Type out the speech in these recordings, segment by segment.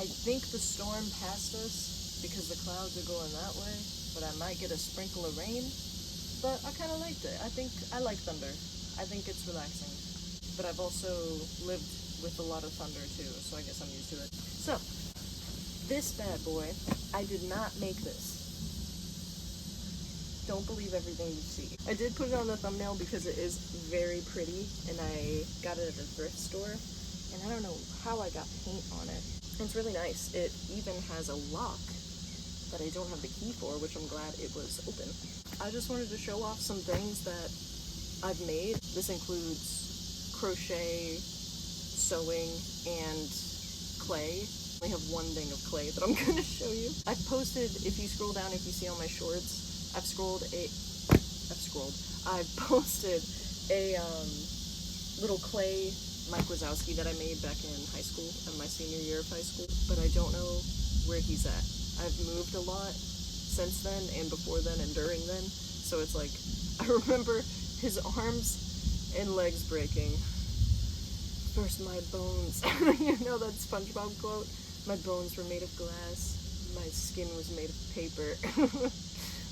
I think the storm passed us because the clouds are going that way, but I might get a sprinkle of rain. But I kind of liked it. I think I like thunder. I think it's relaxing. But I've also lived with a lot of thunder too, so I guess I'm used to it. So, this bad boy, I did not make this. Don't believe everything you see. I did put it on the thumbnail because it is very pretty, and I got it at a thrift store, and I don't know how I got paint on it. It's really nice. It even has a lock that I don't have the key for, which I'm glad it was open. I just wanted to show off some things that I've made. This includes crochet, sewing, and clay. I have one thing of clay that I'm going to show you. I've posted, if you scroll down, if you see on my shorts, I've posted a little clay Mike Wazowski that I made back in high school, in my senior year of high school, but I don't know where he's at. I've moved a lot since then, and before then, and during then, so it's like, I remember his arms and legs breaking. First my bones, you know that SpongeBob quote? My bones were made of glass, my skin was made of paper.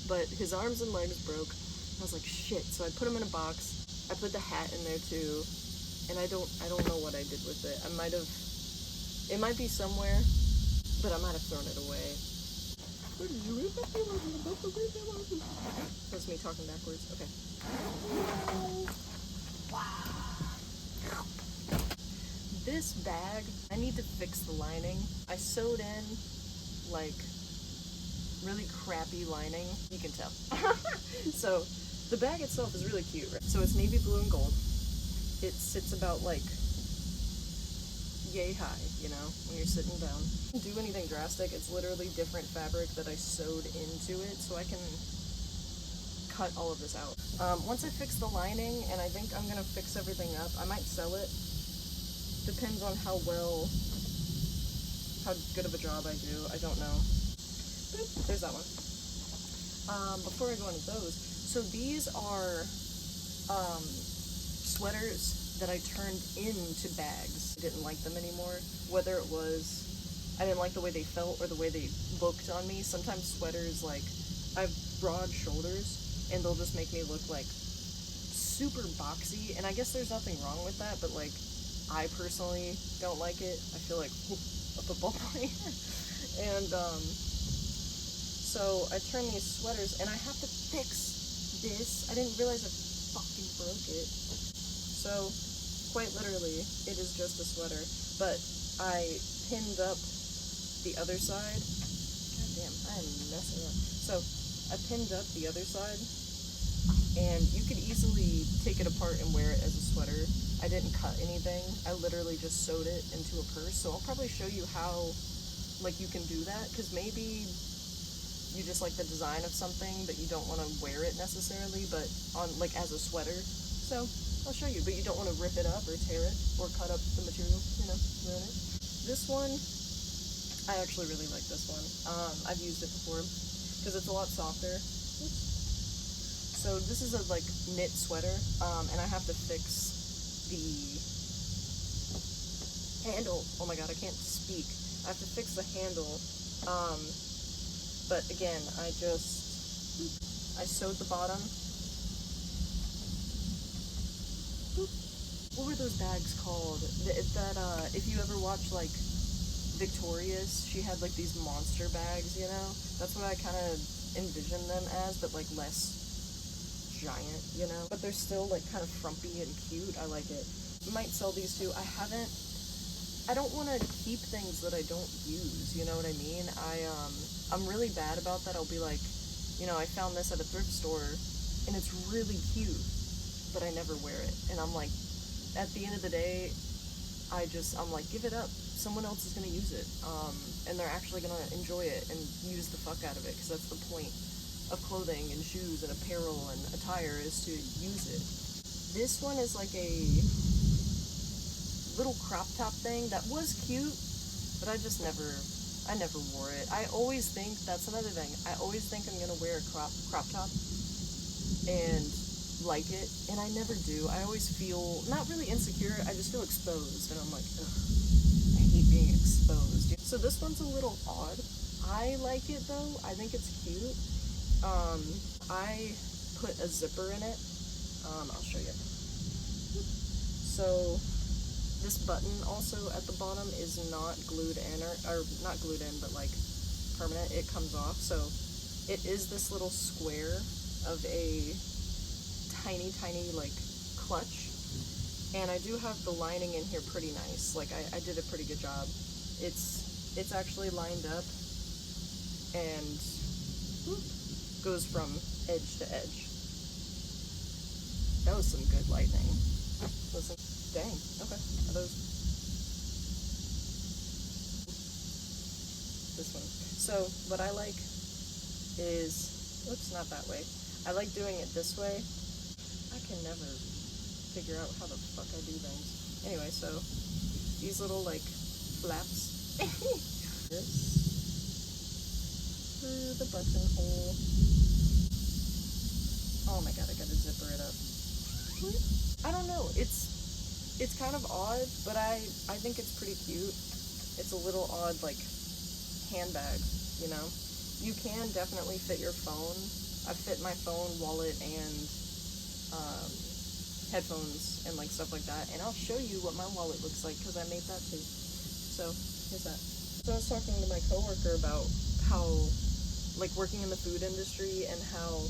But his arms and legs broke. I was like, shit. So I put him in a box. I put the hat in there too. And I don't know what I did with it. It might be somewhere, but I might have thrown it away. That's me talking backwards. Okay. Wow. This bag, I need to fix the lining. I sewed in, like, really crappy lining, you can tell. So the bag itself is really cute, right? So it's navy blue and gold. It sits about like yay high, you know, when you're sitting down. Don't do anything drastic. It's literally different fabric that I sewed into it, so I can cut all of this out. Once I fix the lining, and I think I'm gonna fix everything up, I might sell it. Depends on how good of a job I do. I don't know. There's that one. Before I go into those, so these are sweaters that I turned into bags. I didn't like them anymore. Whether it was I didn't like the way they felt or the way they looked on me. Sometimes sweaters, like, I have broad shoulders and they'll just make me look like super boxy, and I guess there's nothing wrong with that, but like, I personally don't like it. I feel like a football player. And so I turn these sweaters, and I have to fix this. I didn't realize I fucking broke it. So, quite literally, it is just a sweater. But I pinned up the other side. God damn, I am messing up. So, I pinned up the other side, and you could easily take it apart and wear it as a sweater. I didn't cut anything. I literally just sewed it into a purse. So I'll probably show you how, like, you can do that, because maybe you just like the design of something, but you don't want to wear it necessarily, but on, like, as a sweater. So I'll show you, but you don't want to rip it up or tear it or cut up the material, you know, ruin it. This one, I actually really like this one. I've used it before because it's a lot softer. So this is a, like, knit sweater, and I have to fix the handle. Oh my god, I can't speak. I have to fix the handle. But again, I sewed the bottom. What were those bags called? If you ever watch, like, Victorious, she had, like, these monster bags, you know? That's what I kind of envisioned them as, but, like, less giant, you know? But they're still, like, kind of frumpy and cute. I like it. Might sell these too. I don't want to keep things that I don't use, you know what I mean? I'm really bad about that. I'll be like, you know, I found this at a thrift store, and it's really cute, but I never wear it. And I'm like, at the end of the day, I'm like, give it up. Someone else is going to use it, and they're actually going to enjoy it and use the fuck out of it, because that's the point of clothing and shoes and apparel and attire, is to use it. This one is like a little crop top thing that was cute, but I never wore it. I always think, that's another thing, I always think I'm gonna wear a crop top and like it, and I never do. I always feel, not really insecure, I just feel exposed, and I'm like, ugh, I hate being exposed. So this one's a little odd. I like it though. I think it's cute. I put a zipper in it. I'll show you. So this button also at the bottom is not glued in, or not glued in, but like permanent. It comes off. So it is this little square of a tiny like clutch. And I do have the lining in here pretty nice. Like I did a pretty good job. It's actually lined up and goes from edge to edge. That was some good lightning. Listen, dang, okay. Are those? This one. So what I like is, oops, not that way. I like doing it this way. I can never figure out how the fuck I do things. Anyway, so these little like flaps. This through the buttonhole. Oh my god, I gotta zipper it up. I don't know, it's kind of odd, but I think it's pretty cute. It's a little odd, like, handbag, you know? You can definitely fit your phone. I fit my phone, wallet, and headphones and like stuff like that, and I'll show you what my wallet looks like because I made that too. So here's that. So I was talking to my coworker about how, like, working in the food industry and how,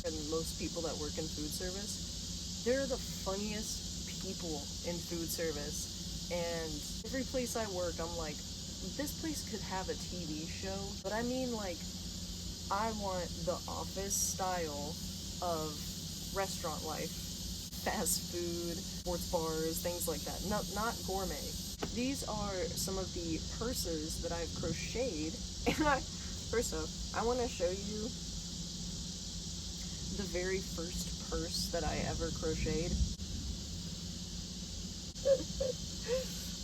and most people that work in food service, they're the funniest people in food service. And every place I work, I'm like, this place could have a TV show, but I mean, like, I want the office style of restaurant life. Fast food, sports bars, things like that. Not gourmet. These are some of the purses that I've crocheted. And first off, I want to show you the very first purse that I ever crocheted.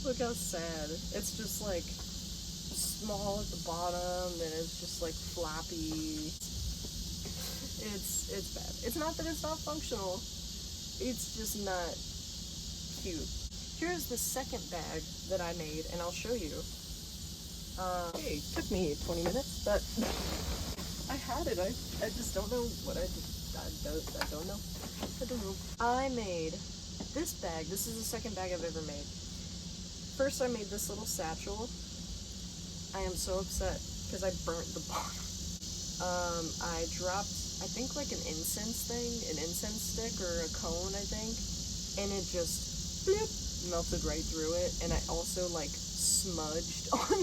Look how sad. It's just like small at the bottom, and it's just like floppy. It's bad. It's not that it's not functional. It's just not cute. Here's the second bag that I made, and I'll show you. Hey, it took me 20 minutes, but I had it. I just don't know what I don't know. I made this bag. This is the second bag I've ever made. First, I made this little satchel. I am so upset because I burnt the bottom. I dropped, I think, like an incense stick or a cone, I think, and it just bloop, melted right through it. And I also like smudged on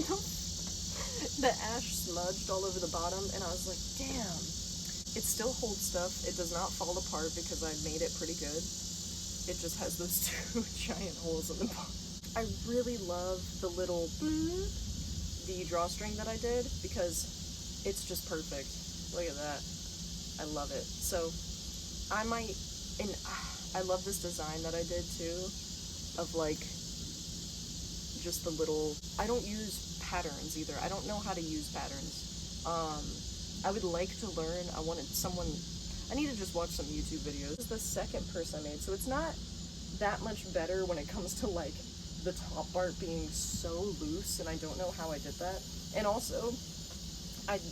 the ash smudged all over the bottom, and I was like, damn, it still holds stuff. It does not fall apart because I made it pretty good. It just has those two giant holes in the bottom. I really love the little bloop, the drawstring that I did, because it's just perfect. Look at that. I love it. So I might, and I love this design that I did too, of like just the little, I don't use patterns either. I don't know how to use patterns. I would like to learn. I need to just watch some YouTube videos. This is the second purse I made, so it's not that much better when it comes to like the top part being so loose, and I don't know how I did that. And also,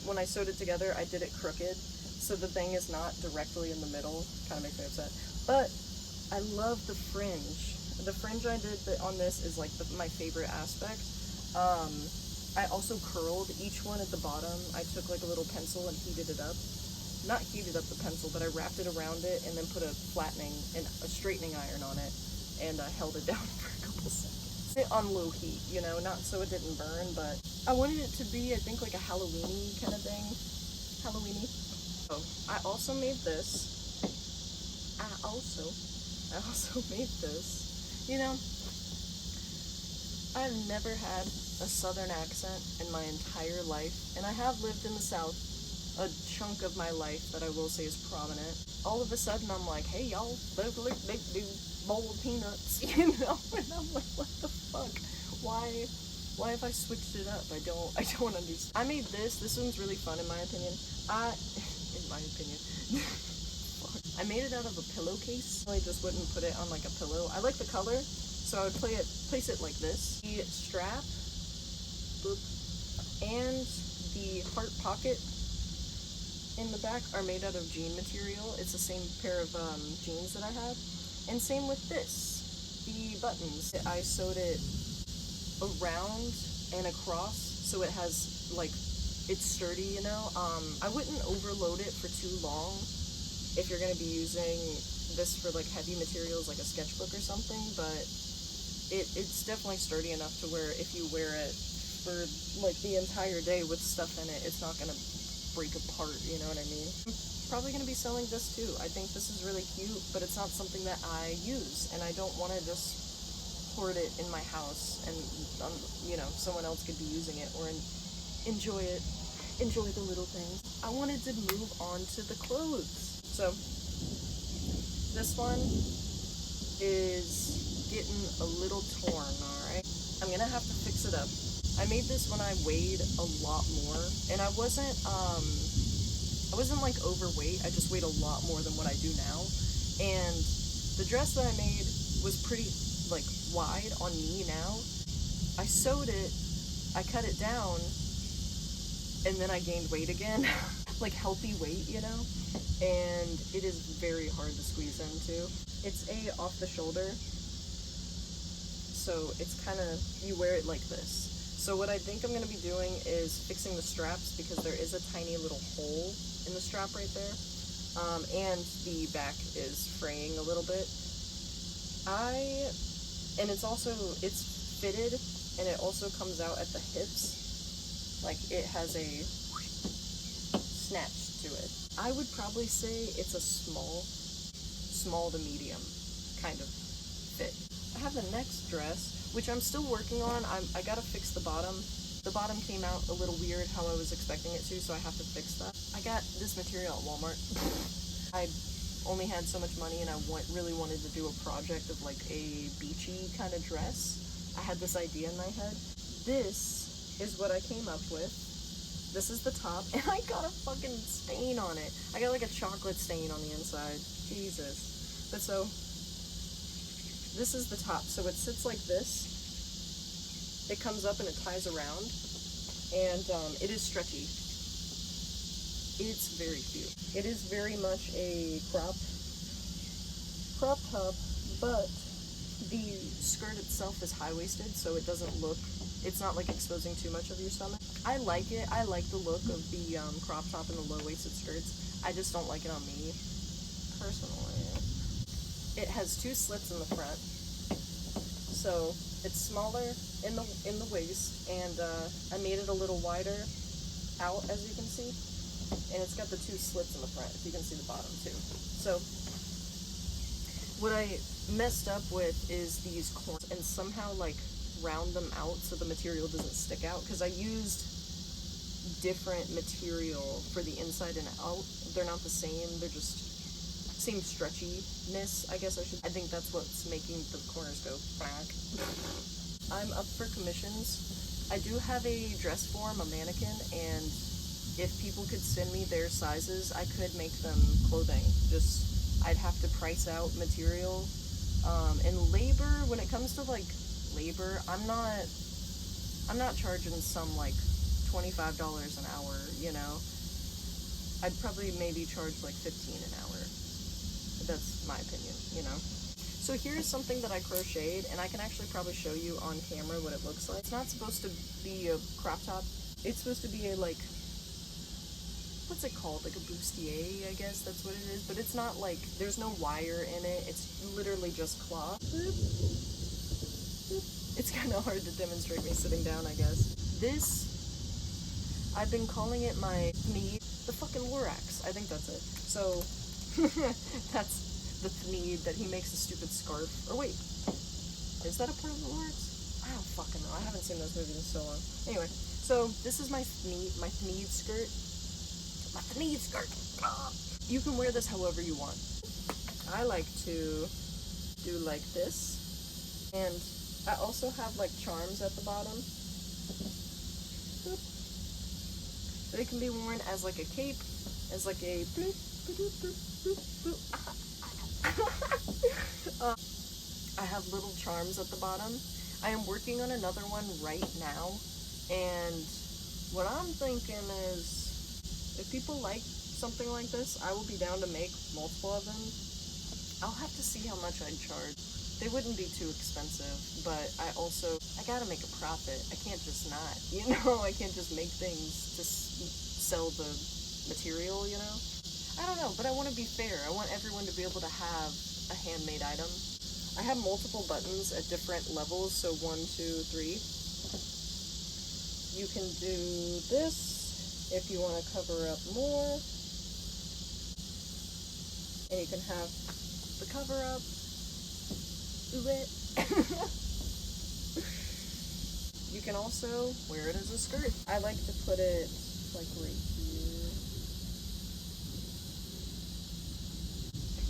when I sewed it together, I did it crooked, so the thing is not directly in the middle. Kind of makes me upset. But I love the fringe. The fringe I did on this is like my favorite aspect. I also curled each one at the bottom. I took like a little pencil and heated it up. Not heated up the pencil, but I wrapped it around it and then put a flattening and a straightening iron on it, and I held it down for a couple seconds. On low heat, you know, not so it didn't burn, but I wanted it to be, I think, like a Halloween-y kind of thing. Halloween-y. Oh, I also made this. I also made this. You know, I've never had a southern accent in my entire life, and I have lived in the South a chunk of my life that I will say is prominent. All of a sudden, I'm like, hey, y'all, big bowl of peanuts, you know? And I'm like, what the fuck? Why have I switched it up? I don't understand. I made this one's really fun in my opinion. I made it out of a pillowcase. I just wouldn't put it on like a pillow. I like the color, so I would place it like this. The strap, boop, and the heart pocket in the back are made out of jean material. It's the same pair of jeans that I had. And same with this. The buttons, I sewed it around and across so it has, like, it's sturdy, you know? I wouldn't overload it for too long if you're going to be using this for, like, heavy materials like a sketchbook or something, but it's definitely sturdy enough to where if you wear it for, like, the entire day with stuff in it, it's not going to break apart, you know what I mean? I'm probably going to be selling this too. I think this is really cute, but it's not something that I use, and I don't want to just hoard it in my house and, you know, someone else could be using it or enjoy it. Enjoy the little things. I wanted to move on to the clothes. So, this one is getting a little torn, alright? I'm gonna have to fix it up. I made this when I weighed a lot more, and I wasn't like overweight, I just weighed a lot more than what I do now. And the dress that I made was pretty, like, wide on me now. I sewed it, I cut it down, and then I gained weight again. Like healthy weight, you know? And it is very hard to squeeze into. It's a off the shoulder, so it's kind of, you wear it like this. So what I think I'm going to be doing is fixing the straps because there is a tiny little hole in the strap right there. And the back is fraying a little bit. And it's also, it's fitted, and it also comes out at the hips. Like, it has a snatch to it. I would probably say it's a small to medium kind of fit. I have the next dress, which I'm still working on. I gotta fix the bottom. The bottom came out a little weird how I was expecting it to, so I have to fix that. I got this material at Walmart. I only had so much money, and I really wanted to do a project of like a beachy kind of dress. I had this idea in my head. This is what I came up with. This is the top, and I got a fucking stain on it. I got like a chocolate stain on the inside. Jesus. But so, this is the top. So it sits like this. It comes up and it ties around, and it is stretchy. It's very cute. It is very much a crop top, but the skirt itself is high-waisted, so it doesn't look, it's not like exposing too much of your stomach. I like it. I like the look of the crop top and the low-waisted skirts. I just don't like it on me, personally. It has two slits in the front, so it's smaller in the waist, and I made it a little wider out, as you can see, and it's got the two slits in the front, if you can see the bottom too. So what I messed up with is these corners, and somehow like round them out so the material doesn't stick out, because I used different material for the inside and out. They're not the same, they're just same stretchiness, I guess I think that's what's making the corners go back. I'm up for commissions. I do have a dress form, a mannequin, and if people could send me their sizes, I could make them clothing. Just, I'd have to price out material. And labor, when it comes to like labor, I'm not charging some like $25 an hour, you know. I'd probably maybe charge like $15 an hour. That's my opinion, you know. So here's something that I crocheted, and I can actually probably show you on camera what it looks like. It's not supposed to be a crop top. It's supposed to be a, like, what's it called? Like a bustier, I guess that's what it is. But it's not like, there's no wire in it. It's literally just cloth. It's kind of hard to demonstrate me sitting down, I guess. This, I've been calling it my Thneed, the fucking Lorax. I think that's it. So, that's the Thneed that he makes a stupid scarf. Or wait, is that a part of the Lorax? I don't fucking know. I haven't seen those movies in so long. Anyway, so this is my Thneed skirt. My Thneed skirt. You can wear this however you want. I like to do like this, and I also have like charms at the bottom. They can be worn as like a cape, as like a I have little charms at the bottom. I am working on another one right now, and what I'm thinking is, if people like something like this, I will be down to make multiple of them. I'll have to see how much I'd charge. They wouldn't be too expensive, but I gotta make a profit. I can't just not, you know? I can't just make things to sell the material, you know? I don't know, but I want to be fair. I want everyone to be able to have a handmade item. I have multiple buttons at different levels, so 1, 2, 3. You can do this if you want to cover up more. And you can have the cover up. Ooh it. You can also wear it as a skirt. I like to put it like right here.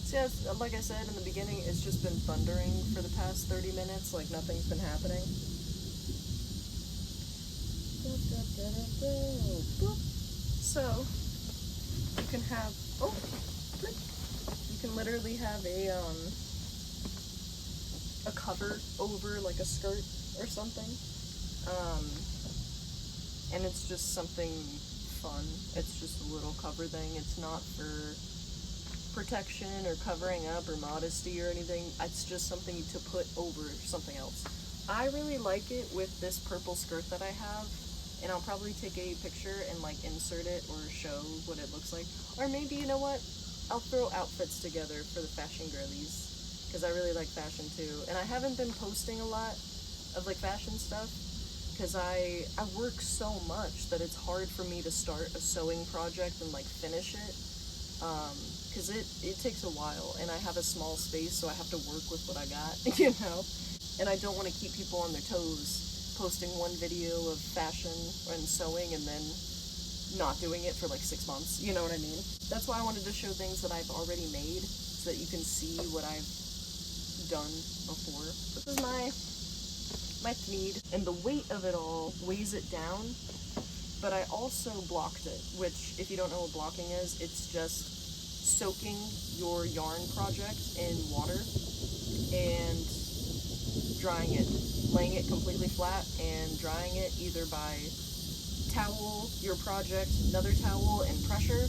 So yeah, like I said in the beginning, it's just been thundering for the past 30 minutes, like nothing's been happening. So you can have, you can literally have a cover over like a skirt or something, and it's just something fun. It's just a little cover thing. It's not for protection or covering up or modesty or anything. It's just something to put over something else. I really like it with this purple skirt that I have, and I'll probably take a picture and like insert it or show what it looks like. Or maybe, you know what, I'll throw outfits together for the fashion girlies, because I really like fashion too. And I haven't been posting a lot of like fashion stuff because I work so much that it's hard for me to start a sewing project and like finish it, because it takes a while, and I have a small space, so I have to work with what I got, you know, and I don't want to keep people on their toes posting one video of fashion and sewing and then not doing it for like 6 months, you know what I mean? That's why I wanted to show things that I've already made so that you can see what I've done before. This is my Thneed, and the weight of it all weighs it down, but I also blocked it, which, if you don't know what blocking is, it's just soaking your yarn project in water and drying it, laying it completely flat and drying it either by towel your project, another towel, and pressure,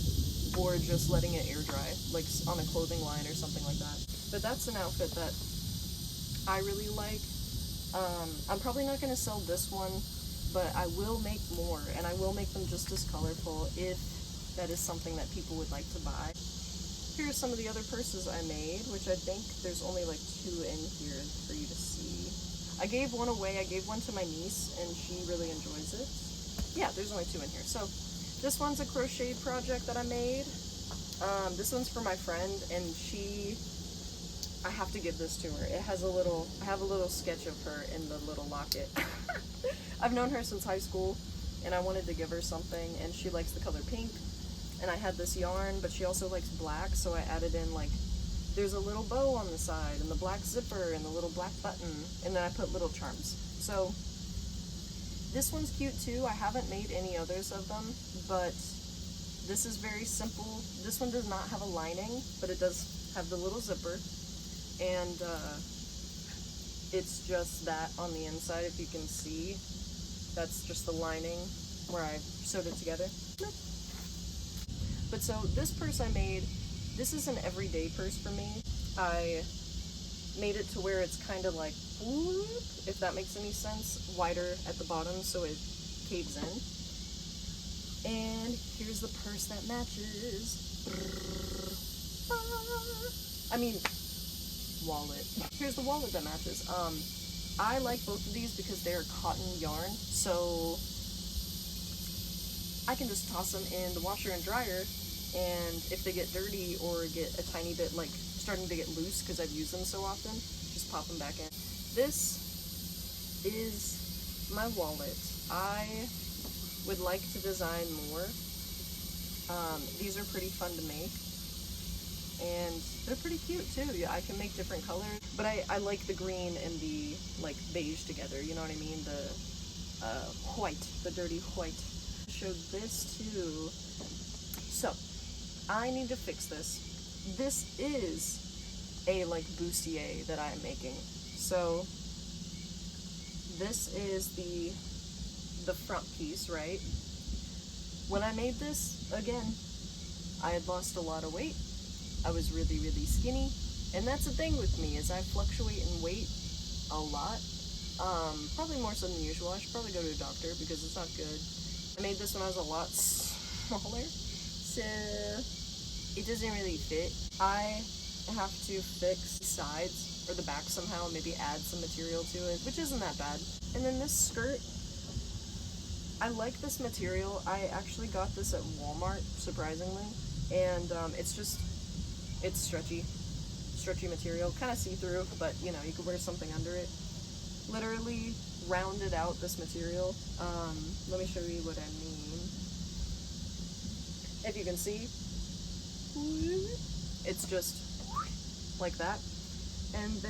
or just letting it air dry, like on a clothing line or something like that. But that's an outfit that I really like. I'm probably not going to sell this one, but I will make more, and I will make them just as colorful if that is something that people would like to buy. Here are some of the other purses I made, which I think there's only like 2 in here for you to see. I gave one away. I gave one to my niece, and she really enjoys it. Yeah, there's only 2 in here. So this one's a crochet project that I made. This one's for my friend, and I have to give this to her. It has I have a little sketch of her in the little locket. I've known her since high school, and I wanted to give her something, and she likes the color pink, and I had this yarn, but she also likes black, so I added in, like, there's a little bow on the side, and the black zipper, and the little black button, and then I put little charms. So this one's cute too. I haven't made any others of them, but this is very simple. This one does not have a lining, but it does have the little zipper, and it's just that on the inside, if you can see. That's just the lining where I sewed it together. But so this purse I made, this is an everyday purse for me. I made it to where it's kind of like, whoop, if that makes any sense, wider at the bottom so it caves in. And here's the purse that matches. I mean, wallet. Here's the wallet that matches. I like both of these because they're cotton yarn, so I can just toss them in the washer and dryer, and if they get dirty or get a tiny bit, like, starting to get loose because I've used them so often, just pop them back in. This is my wallet. I would like to design more. These are pretty fun to make, and they're pretty cute too. Yeah, I can make different colors, but I like the green and the like beige together, you know what I mean? The white, the dirty white. I showed this too. So I need to fix this. This is a like bustier that I'm making. So this is the front piece, right? when I made this, again, I had lost a lot of weight. I was really, really skinny. And that's the thing with me, is I fluctuate in weight a lot. Probably more so than usual. I should probably go to a doctor because it's not good. I made this when I was a lot smaller, so it doesn't really fit. I have to fix the sides or the back somehow, maybe add some material to it, which isn't that bad. And then this skirt, I like this material. I actually got this at Walmart, surprisingly, and it's stretchy material, kind of see-through, but you know, you could wear something under it. Literally rounded out this material. Let me show you what I mean. If you can see, it's just like that. And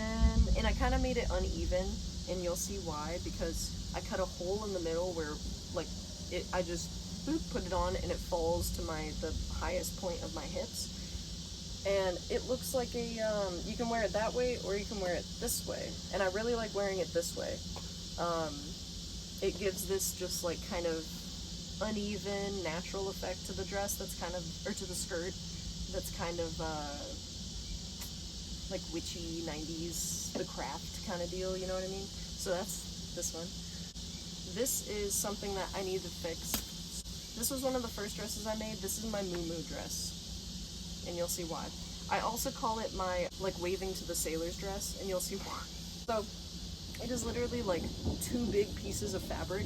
I kind of made it uneven, and you'll see why, because I cut a hole in the middle where, like, I just put it on and it falls to the highest point of my hips. And it looks like you can wear it that way or you can wear it this way. And I really like wearing it this way. It gives this just like kind of uneven, natural effect to the dress that's kind of, or to the skirt, that's kind of like witchy 90s, The Craft kind of deal, you know what I mean? So that's this one. This is something that I need to fix. This was one of the first dresses I made. This is my moo-moo dress, and you'll see why. I also call it my, like, waving to the sailor's dress, and you'll see why. So, it is literally like 2 big pieces of fabric,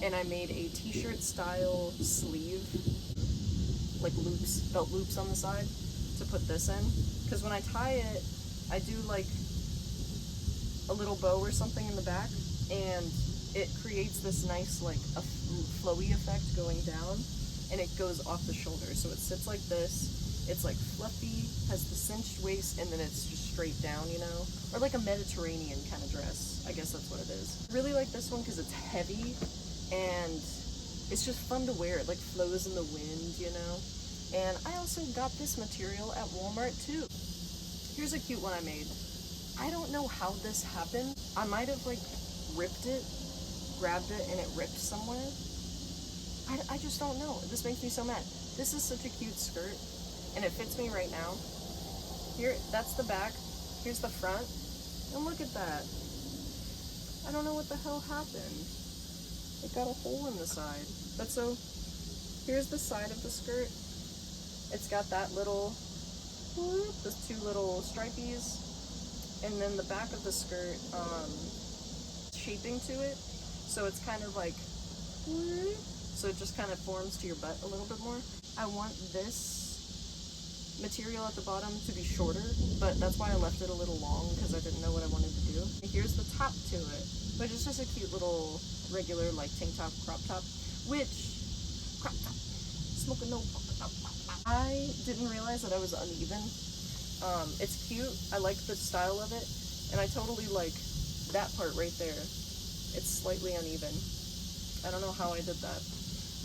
and I made a t-shirt style sleeve, like loops, belt loops on the side, to put this in. Because when I tie it, I do like a little bow or something in the back, and it creates this nice, like, a flowy effect going down, and it goes off the shoulder. So it sits like this. It's like fluffy, has the cinched waist, and then it's just straight down, you know? Or like a Mediterranean kind of dress. I guess that's what it is. I really like this one because it's heavy, and it's just fun to wear. It like flows in the wind, you know? And I also got this material at Walmart too. Here's a cute one I made. I don't know how this happened. I might have like ripped it, grabbed it, and it ripped somewhere. I just don't know. This makes me so mad. This is such a cute skirt, and it fits me right now. Here, that's the back. Here's the front, and look at that. I don't know what the hell happened. It got a hole in the side. But so, here's the side of the skirt. It's got that little, those 2 little stripies, and then the back of the skirt, shaping to it, so it's kind of like, so it just kind of forms to your butt a little bit more. I want this material at the bottom to be shorter, but that's why I left it a little long, because I didn't know what I wanted to do. And here's the top to it, which is just a cute little regular like tank top, crop top, crop top, smoking no crop top. I didn't realize that I was uneven. It's cute, I like the style of it, and I totally like that part right there. It's slightly uneven. I don't know how I did that.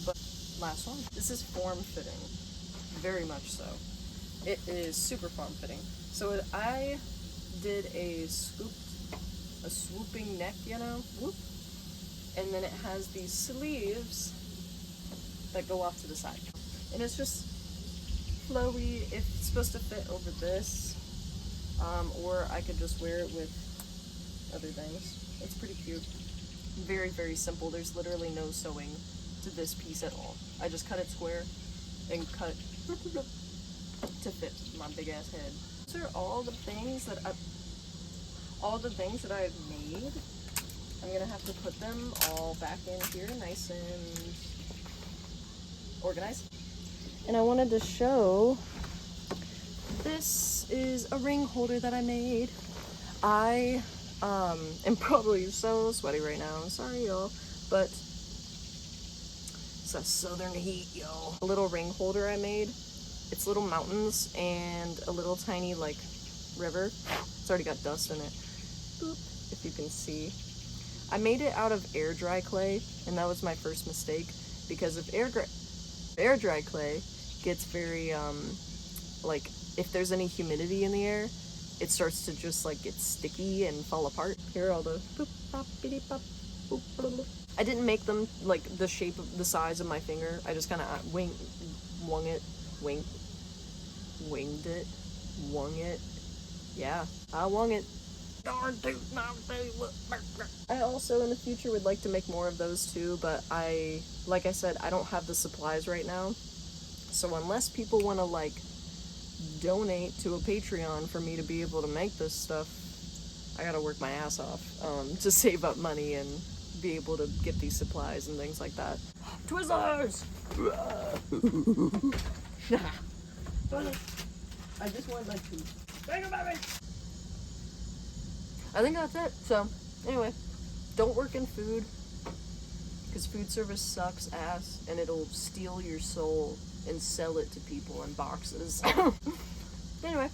But last one. This is form-fitting. Very much so. It is super form-fitting. So I did a swooping neck, you know? Whoop. And then it has these sleeves that go off to the side. And it's just flowy. It's supposed to fit over this. Or I could just wear it with other things. It's pretty cute. Very, very simple. There's literally no sewing to this piece at all. I just cut it square and cut to fit my big ass head. These are all the things that I've made. I'm gonna have to put them all back in here, nice and organized. And I wanted to show, this is a ring holder that I made. I am probably so sweaty right now. I'm sorry, y'all, but it's a southern heat, yo. A little ring holder I made. It's little mountains and a little tiny like river. It's already got dust in it. Boop, if you can see. I made it out of air dry clay, and that was my first mistake, because if air dry clay gets very like, if there's any humidity in the air, it starts to just like get sticky and fall apart. Here are all the boop, pop, bitty, pop, boop, boop, boop. I didn't make them like the shape of the size of my finger. I just kind of winged it. Wung it. Yeah, I wung it. I also in the future would like to make more of those too, but like I said, I don't have the supplies right now. So unless people want to like donate to a Patreon for me to be able to make this stuff, I gotta work my ass off to save up money and be able to get these supplies and things like that. Twizzlers! I just want my food. Think about it! I think that's it. So, anyway, don't work in food, because food service sucks ass, and it'll steal your soul and sell it to people in boxes. Anyway.